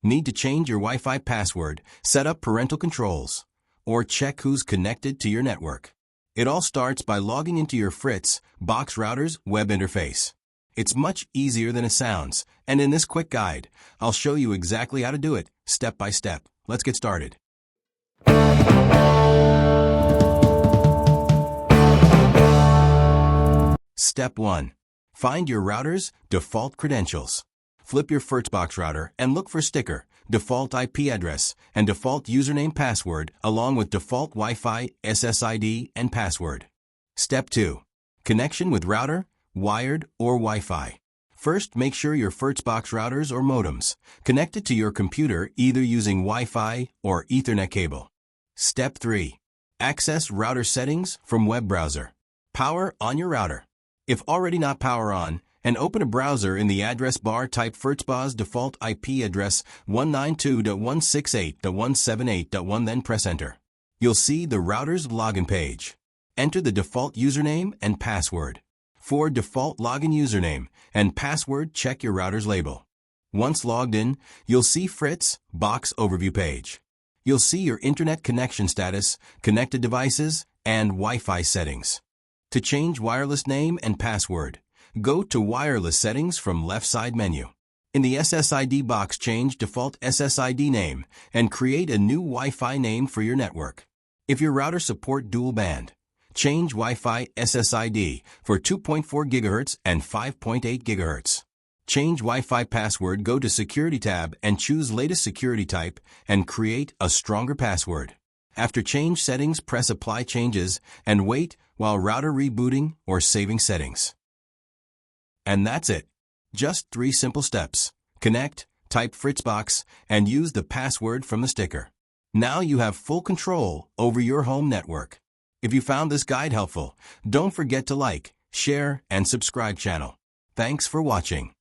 Need to change your Wi-Fi password, set up parental controls, or check who's connected to your network? It all starts by logging into your FRITZ box router's web interface. It's much easier than it sounds, and in this quick guide, I'll show you exactly how to do it, step by step. Let's get started. Step 1. Find your router's default credentials. Flip your FRITZbox router and look for sticker, default IP address, and default username password along with default Wi-Fi SSID and password. Step 2. Connection with router, wired, or Wi-Fi. First, make sure your FRITZbox routers or modems connected to your computer either using Wi-Fi or Ethernet cable. Step 3. Access router settings from web browser. Power on your router. If already not power on, and open a browser in the address bar, type FRITZbox default IP address 192.168.178.1, then press enter. You'll see the router's login page. Enter the default username and password. For default login username and password, check your router's label. Once logged in, you'll see FRITZ box overview page. You'll see your internet connection status, connected devices, and Wi-Fi settings. To change wireless name and password, go to Wireless Settings from left side menu. In the SSID box, change default SSID name and create a new Wi-Fi name for your network. If your router support dual band, change Wi-Fi SSID for 2.4 GHz and 5.8 GHz. Change Wi-Fi password, go to Security tab and choose latest security type and create a stronger password. After change settings, press Apply Changes and wait while router rebooting or saving settings. And that's it. Just 3 simple steps. Connect, type FRITZbox, and use the password from the sticker. Now you have full control over your home network. If you found this guide helpful, don't forget to like, share, and subscribe channel. Thanks for watching.